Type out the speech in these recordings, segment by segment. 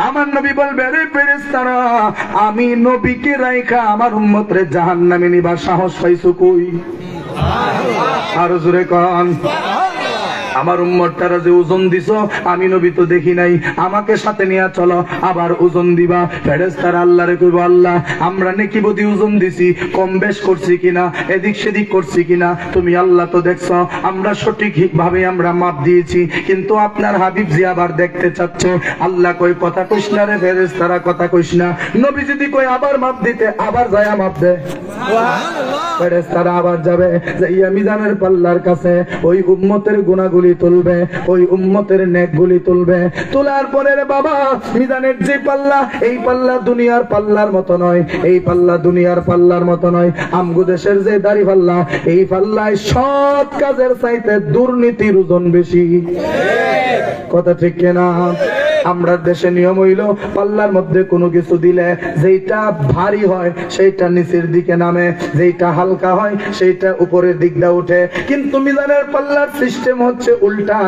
আমার নবী বলবে, রে ফেরেশতারা, আমি নবীকে রাইখা আমার উম্মতরে জাহান্নামে নিবার সাহস পাইছো কই? আরো জোরে কন। আমার উম্মতটারা যে ওজন দিছো আমি নবী তো দেখি নাই, আমাকে সাথে নিয়ে চলো, আবার ওজন দিবা। ফেরেশতারা আল্লাহরে কইব, আল্লাহ আমরা নেকি বদি ওজন দিছি, কম বেশ করছি কিনা, এদিক সেদিক করছি কিনা, তুমি আল্লাহ তো দেখছো, আমরা সঠিক ভাবে আমরা মাপ দিয়েছি, কিন্তু আপনার হাবিব জি আবার দেখতে চাচ্ছে। আল্লাহ কই, কথা কইস না রে ফেরেশতারা, কথা কইস না। নবী যদি কই আবার মাপ দিতে, আবার যায় মাপ দে। ফেরেশতারা আবার যাবে, যাইয়া মিজানের পাল্লার কাছে ওই উম্মতের গুনাহগুলি তুলবে, ওই উম্মতের নেকগুলি তুলবে। তোলার পরে রে বাবা, মিজানের যে পাল্লা, এই পাল্লা দুনিয়ার পাল্লার মতো নয়, এই পাল্লা দুনিয়ার পাল্লার মতো নয়। আমগো দেশের যে দাড়ি পাল্লা, এই পাল্লায় সৎ কাজের চাইতে দুর্নীতির ওজন বেশি। কথা ঠিক কিনা? আমরা দেশে নিয়ম হইল, পাল্লার মধ্যে কোনো কিছু দিলে যেটা ভারী হয় সেইটা নিচের দিকে নামে, যেটা হালকা হয় সেইটা উপরের দিকটা উঠে। কিন্তু মিজানের পাল্লার সিস্টেম হচ্ছে উল্টা,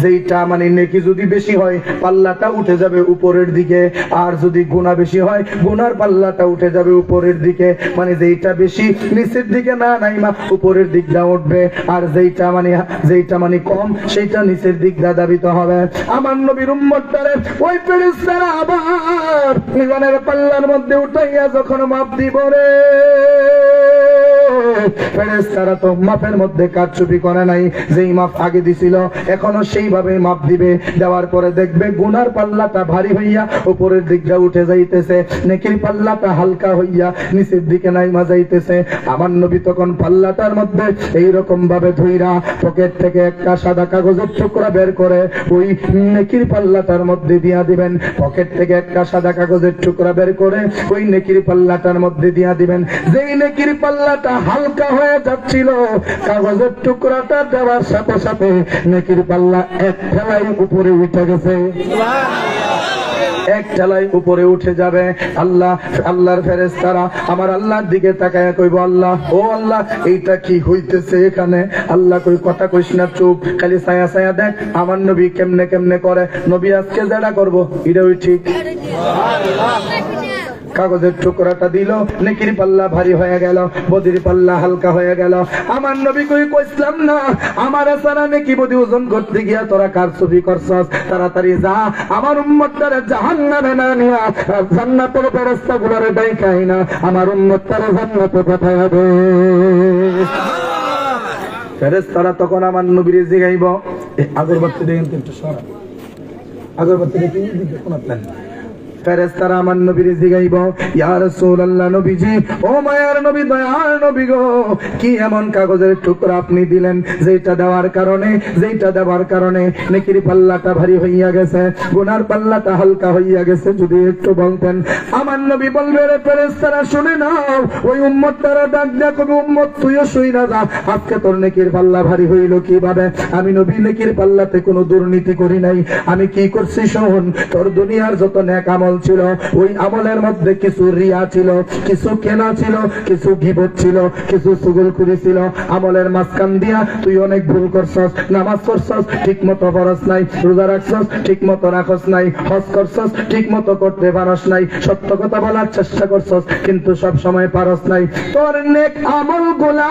যেটা মানে নেকি যদি বেশি হয় পাল্লাটা উঠে যাবে উপরের দিকে, আর যদি গুনাহ বেশি হয় গুনার পাল্লাটা উঠে যাবে উপরের দিকে। মানে যেটা বেশি নিচের দিকে না নাইমা উপরের দিকটা উঠবে, আর যেটা মানে কম সেইটা নিচের দিকটা দাবিত হবে। আমার নবীর উম্মতটারে ওই ফেরেশতারা আবার মিজানের পাল্লার মধ্যে উঠাইয়া যখন মাপ দিব রে, ফেরেশতারা তো মাপের মধ্যে কারচুপি করে নাই, যেই মাপ আগে দিছিল এখনো সেইভাবে মাপ দিবে। দেওয়ার পরে দেখবে গুনার পাল্লাটা ভারী হইয়া উপরের দিকটা উঠে যাইতেছে, নেকির পাল্লাটা হালকা হইয়া নিচের দিকে নাইমা যাইতেছে। আমার নবী তখন পাল্লাটার মধ্যে এইরকম ভাবে ধইরা পকেট থেকে একটা সাদা কাগজের টুকরা বের করে ওই নেকির পাল্লাটার মধ্যে দিয়া দিবেন। পকেট থেকে একটা সাদা কাগজের টুকরা বের করে ওই নেকির পাল্লাটার মধ্যে দিয়া দিবেন। যেই নেকির পাল্লাটা হালকা হয়ে যাচ্ছিল, কাগজের টুকরাটা দেওয়ার সাথে সাথে নেকির পাল্লা এক ঠেলাই উপরে উঠে গেছে, এক ঠেলাই উপরে উঠে যাবে। আল্লাহর ফেরেশতারা আমার আল্লাহর দিকে তাকায়া কইব, আল্লাহ ও আল্লাহ এইটা কি হইতেছে এখানে? আল্লাহ কই, কথা কইস না, চুপ, খালি ছায়া ছায়া দেখ আমার নবী কেমনে কেমনে করে। নবী আজকে যেটা করবো এটাই ঠিক। কাগজের টুকরাটা দিল, নেকির পাল্লা ভারী হয়ে গেল, বদির পাল্লা হালকা হয়ে গেল। আমার নবী কইছিলাম না আমার সারা নেকি বদি ওজন করতে গিয়া তোরা কারচুপি করছস, তাড়াতাড়ি যা আমার উম্মতটারে জাহান্নামে না নিয়া জান্নাতের ফেরেশতাগুলোরে ডাইকাই না আমার উম্মতটারে জান্নাতে পাঠাইয়া দে। ফেরেশতারা তখন আমার নবীরে জিগাইব, আগরবাতি দেখেন তো একটু সরা, আগরবাতি দেখে দিকে কোন প্ল্যান। ফেরেশতারা আমার নবীরে জিগাইব, ইয়া রাসূলুল্লাহ, নবীজি ও মায়ার নবী, দয়ার নবী গো, কি এমন কাগজের টুকরা আপনি দিলেন যেটা দেওয়ার কারণে নেকির পাল্লাটা ভারী হইয়া গেছে, গুনার পাল্লাটা হালকা হইয়া গেছে, যদি একটু বলতেন। আমার নবী বলবে, রে ফেরেশতারা শুনে নাও, ওই উম্মতটারে ডাক দিয়া কবি, উম্মত তুইও শুই না যা, আজকে তোর নেকির পাল্লা ভারী হইল কিভাবে? আমি নবী নেকির পাল্লাতে কোনো দুর্নীতি করি নাই, আমি কি করছি শোন, তোর দুনিয়ার যত নেক আমল ছিল ওই আমলের মধ্যে কিছু রিয়া ছিল, কিছু কেনা ছিল, কিছু গীবত ছিল, কিছু চুগলখুরি ছিল। আমলের মাঝখান দিয়া তুই অনেক ভুল করছস, নামাজ পড়ছস ঠিক মতো পড়স নাই, রোজা রাখছস ঠিক মতো রাখস নাই, হজ করছস ঠিক মতো করতে পারস নাই, সত্য কথা বলার চেষ্টা করছস কিন্তু সব সময় পারস নাই। তোর নেক আমল গুলা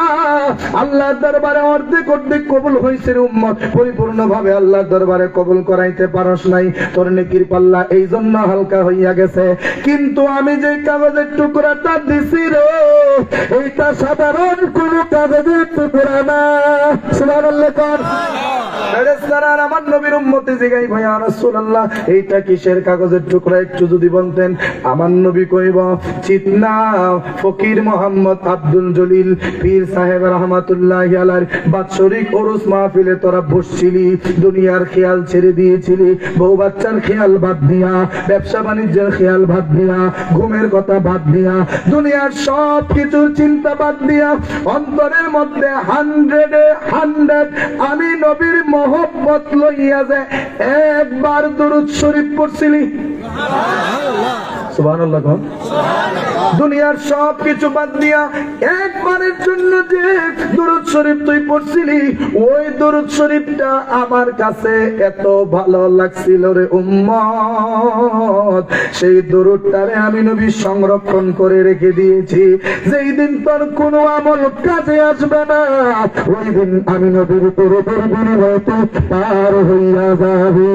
আল্লাহর দরবারে অর্ধেক কবুল হয়েছে রে উম্মত, পরিপূর্ণ ভাবে আল্লাহর দরবারে কবুল করাইতে পারস নাই। তোর নেকির পাল্লা এই জন্য হালকা হইয়া গেছে, কিন্তু আমি যে কাগজের টুকরাটা দিছি রে এইটা সাধারণ কোন কাগজের টুকরা না। সুবহানাল্লাহ কর। ফেরেশতারা আমার নবীর উম্মতে জিগাই, ভাই ইয়া রাসূলুল্লাহ এইটা কিসের কাগজের টুকরা একটু যদি বলতেন। আমার নবী কইব, চিতনা ফকির মোহাম্মদ আব্দুল জলিল পীর সাহেব রাহমাতুল্লাহি আলাইহির বাৎসরিক ওরস মাহফিলে তোরা বসছিলি, দুনিয়ার খেয়াল ছেড়ে দিয়েছিলি, বউ বাচ্চার খেয়াল বাদ দিয়া, ব্যবসা বাণিজ্যের খেয়াল বাদ দিয়া, ঘুমের কথা বাদ দিয়া, দুনিয়ার সব কিছুর চিন্তা বাদ দিয়া অন্তরের মধ্যে 100 আমি নবীর মহব্বত লইয়া যে একবার দুরূদ শরীফ পড়ছিলি। সুবহানাল্লাহ। সুবহানাল্লাহ। দুনিয়ার সব কিছু বাদ দিয়া একবারের জন্য যে দুরূদ শরীফ তুই পড়ছিলি, ওই দুরূদ শরীফটা আমার কাছে এত ভালো লাগছিল রে উম্মত, সেই দুরূদটারে আমি নবী সংরক্ষণ করে রেখে দিয়েছি। যেই দিন তোর কোনো আমল কাজে আসবে না, ওই দিন আমি নবীর দুরূদের বিনিময়ে তুই পার হইয়া যাবি।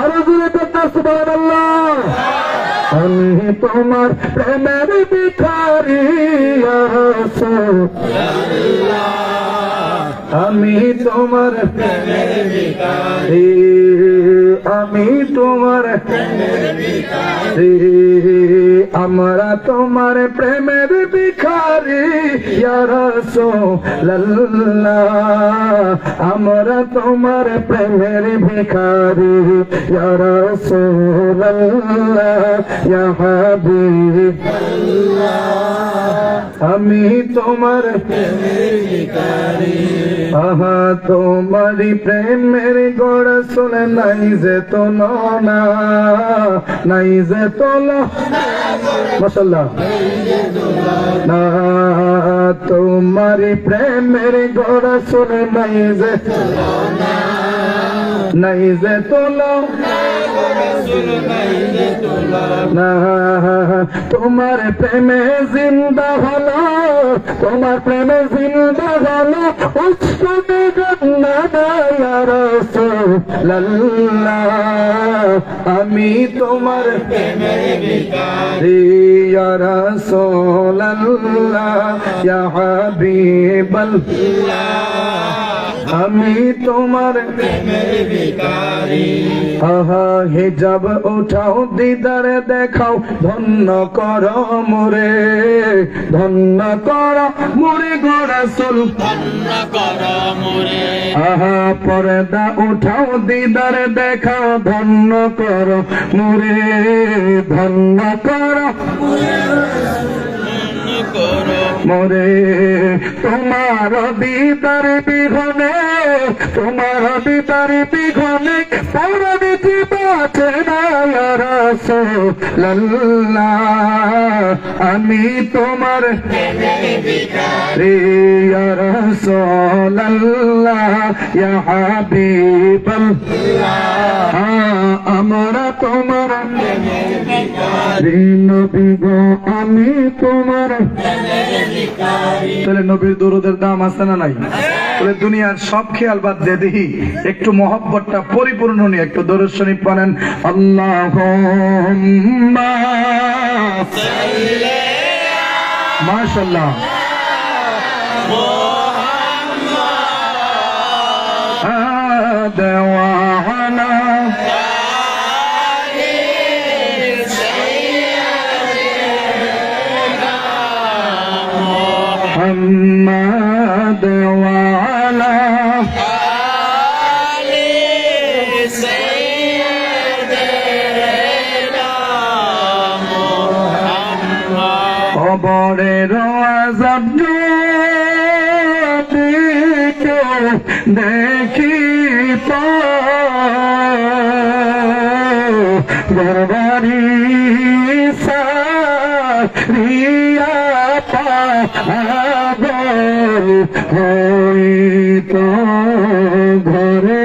আরো জোরে কথা সুবহানাল্লাহ। আমি তোমার প্রেমের ভিখারি ইয়া রাসূলুল্লাহ, আমি তোমার প্রেমের ভিখারি, আমি তোমার প্রেমের ভিখারি, আমরা তোমার প্রেমের ভিখারি ইয়া রাসূলুল্লাহ, আমরা তোমার প্রেমের ভিখারি ইয়া রাসূলুল্লাহ ইয়া হাবিবাল্লাহ, আমি তোমার প্রেমের ভিখারি। আহা তোমারি প্রেমের গড়া শুনে নাই যে তুলনা, নাই যে তুলনা, মাশাআল্লাহ, না তোমারি প্রেমের গড়া শুনে নাই যে তুলনা, নাই যে তুলনা, না তোমার প্রেমে জিন্দা হলো, তোমার প্রেমে জিন্দা হলো উৎসবে জান্নাত ইয়া রাসূলুল্লাহ, আমি তোমার প্রেমের ভিখারি ইয়া রাসূলুল্লাহ ইয়া হাবিবাল্লাহ, আমি তোমার প্রেমের ভিখারি। আহা হিজাব উঠাও দিদার দেখাও, ধন্য করো মোরে, ধন্য করো মোরে গো রাসূল, ধন্য করো মোরে। আহা পর্দা উঠাও দিদার দেখাও, ধন্য করো মোরে, ধন্য করো মোরে। তোমার দিদার বিঘনে, তোমার দিদার বিঘনে পরবে জীবাতে না ইয়া রাসূলুল্লাহ, আমি তোমার প্রেমের ভিখারি ইয়া রাসূলুল্লাহ ইয়া হাবিবাল্লাহ, আমরা তোমার প্রেমের ভিখারি নবী গো, আমি তোমার প্রেমের ভিখারি। তাহলে নবীর দরুদের দাম আছে না নাই? তাহলে দুনিয়ার সব খেয়াল বাদ দিয়ে দেখি একটু মহব্বতটা পরিপূর্ণ নিয়ে একটু দরুদ শরীফ পড়েন। আল্লাহুম্মা সাল্লি মাশাআল্লাহ মুহাম্মাদ ওয়া আলা محمد وعلى آل سيدنا محمد। কবরের আযাব যদি দেখিত, ঘরবাড়ি সারিয়া পাগল হইত ঘরে।